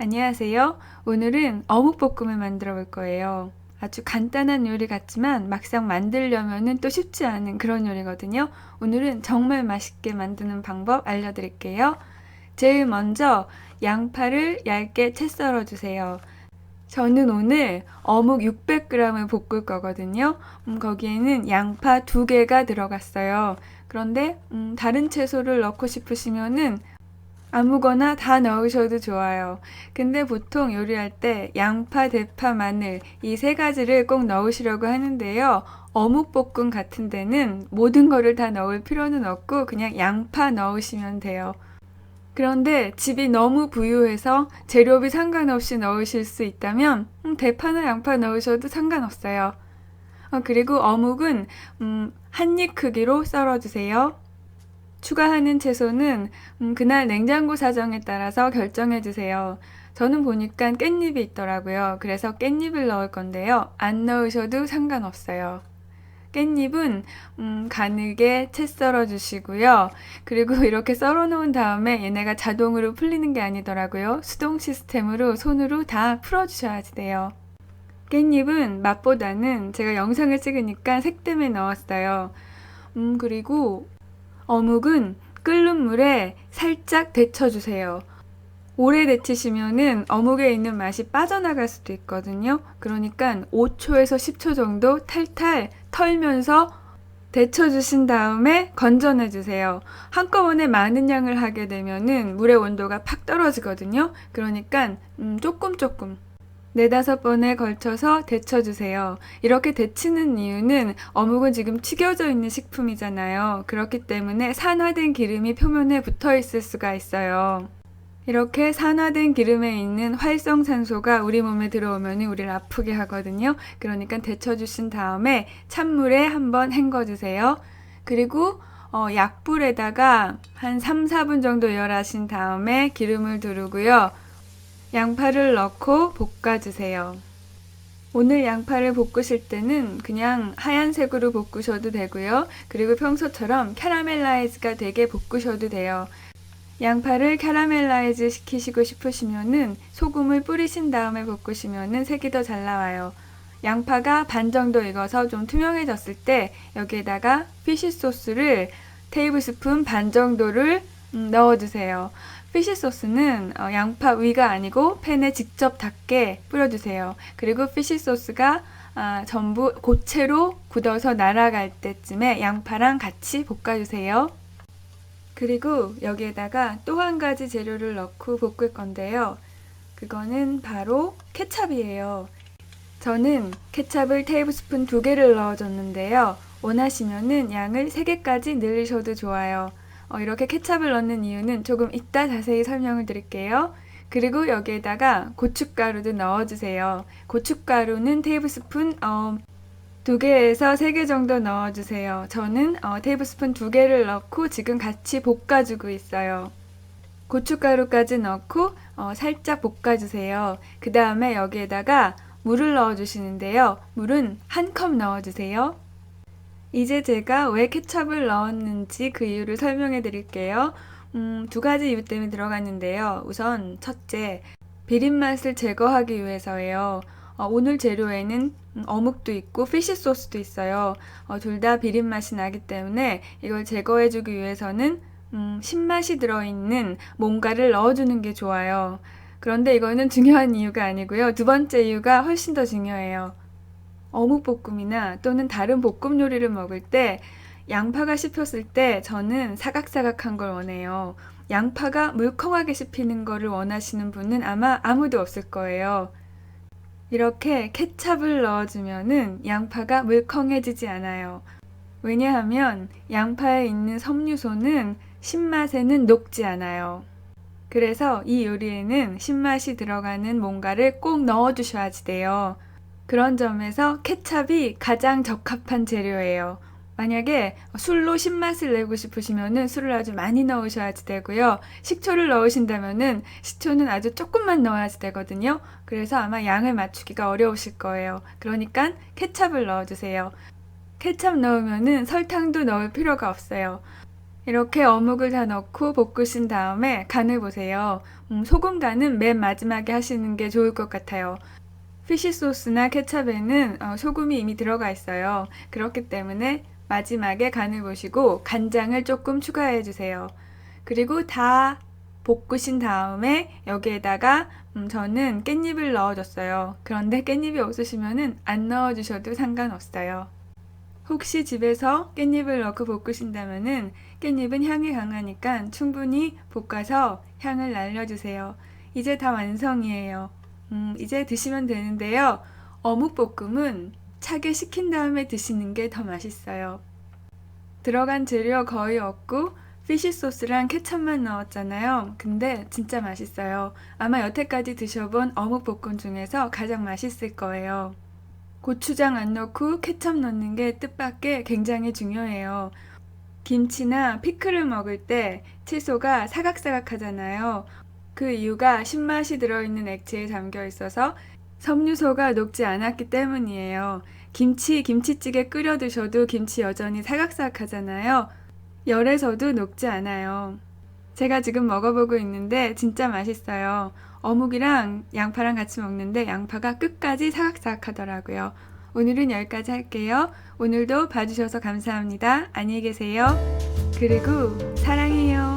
안녕하세요. 오늘은 어묵볶음을 만들어 볼 거예요. 아주 간단한 요리 같지만 막상 만들려면은 또 쉽지 않은 그런 요리거든요. 오늘은 정말 맛있게 만드는 방법 알려드릴게요. 제일 먼저 양파를 얇게 채 썰어 주세요. 저는 오늘 어묵 600g을 볶을 거거든요. 거기에는 양파 2개가 들어갔어요. 그런데 다른 채소를 넣고 싶으시면은 아무거나 다 넣으셔도 좋아요. 근데 보통 요리할 때 양파, 대파, 마늘 이 세 가지를 꼭 넣으시려고 하는데요. 어묵볶음 같은 데는 모든 거를 다 넣을 필요는 없고 그냥 양파 넣으시면 돼요. 그런데 집이 너무 부유해서 재료비 상관없이 넣으실 수 있다면 대파나 양파 넣으셔도 상관없어요. 그리고 어묵은 한 입 크기로 썰어주세요. 추가하는 채소는 그날 냉장고 사정에 따라서 결정해 주세요. 저는 보니까 깻잎이 있더라고요. 그래서 깻잎을 넣을 건데요. 안 넣으셔도 상관없어요. 깻잎은 가늘게 채 썰어 주시고요. 그리고 이렇게 썰어 놓은 다음에 얘네가 자동으로 풀리는 게 아니더라고요. 수동 시스템으로 손으로 다 풀어 주셔야 돼요. 깻잎은 맛보다는 제가 영상을 찍으니까 색 때문에 넣었어요. 그리고 어묵은 끓는 물에 살짝 데쳐주세요. 오래 데치시면은 어묵에 있는 맛이 빠져나갈 수도 있거든요. 그러니까 5초에서 10초 정도 탈탈 털면서 데쳐주신 다음에 건져내주세요. 한꺼번에 많은 양을 하게 되면은 물의 온도가 팍 떨어지거든요. 그러니까 조금 4-5번에 걸쳐서 데쳐주세요. 이렇게 데치는 이유는 어묵은 지금 튀겨져 있는 식품이잖아요. 그렇기 때문에 산화된 기름이 표면에 붙어 있을 수가 있어요. 이렇게 산화된 기름에 있는 활성산소가 우리 몸에 들어오면 우리를 아프게 하거든요. 그러니까 데쳐주신 다음에 찬물에 한번 헹궈주세요. 그리고 약불에다가 한 3-4분 정도 열하신 다음에 기름을 두르고요. 양파를 넣고 볶아주세요. 오늘 양파를 볶으실 때는 그냥 하얀색으로 볶으셔도 되고요. 그리고 평소처럼 캐러멜라이즈가 되게 볶으셔도 돼요. 양파를 캐러멜라이즈 시키시고 싶으시면은 소금을 뿌리신 다음에 볶으시면은 색이 더 잘 나와요. 양파가 반 정도 익어서 좀 투명해졌을 때 여기에다가 피쉬 소스를 테이블스푼 반 정도를 넣어주세요. 피쉬 소스는 양파 위가 아니고 팬에 직접 닿게 뿌려주세요. 그리고 피쉬 소스가 전부 고체로 굳어서 날아갈 때쯤에 양파랑 같이 볶아주세요. 그리고 여기에다가 또 한 가지 재료를 넣고 볶을 건데요. 그거는 바로 케찹이에요. 저는 케찹을 테이블스푼 2개를 넣어줬는데요. 원하시면은 양을 3개까지 늘리셔도 좋아요. 이렇게 케찹을 넣는 이유는 조금 이따 자세히 설명을 드릴게요. 그리고 여기에다가 고춧가루도 넣어주세요. 고춧가루는 테이블스푼 2개에서 3개 정도 넣어주세요. 저는 테이블스푼 2개를 넣고 지금 같이 볶아주고 있어요. 고춧가루까지 넣고 살짝 볶아주세요. 그 다음에 여기에다가 물을 넣어주시는데요. 물은 1컵 넣어주세요. 이제 제가 왜 케첩을 넣었는지 그 이유를 설명해 드릴게요. 2가지 이유 때문에 들어갔는데요. 우선 첫째, 비린맛을 제거하기 위해서예요. 오늘 재료에는 어묵도 있고 피쉬 소스도 있어요. 둘 다 비린맛이 나기 때문에 이걸 제거해주기 위해서는 신맛이 들어있는 뭔가를 넣어주는 게 좋아요. 그런데 이거는 중요한 이유가 아니고요. 2번째 이유가 훨씬 더 중요해요. 어묵볶음이나 또는 다른 볶음 요리를 먹을 때 양파가 씹혔을 때 저는 사각사각한 걸 원해요. 양파가 물컹하게 씹히는 거를 원하시는 분은 아마 아무도 없을 거예요. 이렇게 케찹을 넣어주면은 양파가 물컹해지지 않아요. 왜냐하면 양파에 있는 섬유소는 신맛에는 녹지 않아요. 그래서 이 요리에는 신맛이 들어가는 뭔가를 꼭 넣어주셔야지 돼요. 그런 점에서 케찹이 가장 적합한 재료예요. 만약에 술로 신맛을 내고 싶으시면은 술을 아주 많이 넣으셔야지 되고요. 식초를 넣으신다면은 식초는 아주 조금만 넣어야지 되거든요. 그래서 아마 양을 맞추기가 어려우실 거예요. 그러니까 케찹을 넣어주세요. 케찹 넣으면은 설탕도 넣을 필요가 없어요. 이렇게 어묵을 다 넣고 볶으신 다음에 간을 보세요. 소금 간은 맨 마지막에 하시는 게 좋을 것 같아요. 피쉬 소스나 케첩에는 소금이 이미 들어가 있어요. 그렇기 때문에 마지막에 간을 보시고 간장을 조금 추가해 주세요. 그리고 다 볶으신 다음에 여기에다가 저는 깻잎을 넣어줬어요. 그런데 깻잎이 없으시면 안 넣어주셔도 상관없어요. 혹시 집에서 깻잎을 넣고 볶으신다면 깻잎은 향이 강하니까 충분히 볶아서 향을 날려주세요. 이제 다 완성이에요. 이제 드시면 되는데요. 어묵볶음은 차게 식힌 다음에 드시는 게 더 맛있어요. 들어간 재료 거의 없고 피쉬 소스랑 케첩만 넣었잖아요. 근데 진짜 맛있어요. 아마 여태까지 드셔본 어묵볶음 중에서 가장 맛있을 거예요. 고추장 안 넣고 케첩 넣는 게 뜻밖의 굉장히 중요해요. 김치나 피클을 먹을 때 채소가 사각사각 하잖아요. 그 이유가 신맛이 들어있는 액체에 담겨 있어서 섬유소가 녹지 않았기 때문이에요. 김치찌개 끓여 드셔도 김치 여전히 사각사각 하잖아요. 열에서도 녹지 않아요. 제가 지금 먹어보고 있는데 진짜 맛있어요. 어묵이랑 양파랑 같이 먹는데 양파가 끝까지 사각사각 하더라고요. 오늘은 여기까지 할게요. 오늘도 봐주셔서 감사합니다. 안녕히 계세요. 그리고 사랑해요.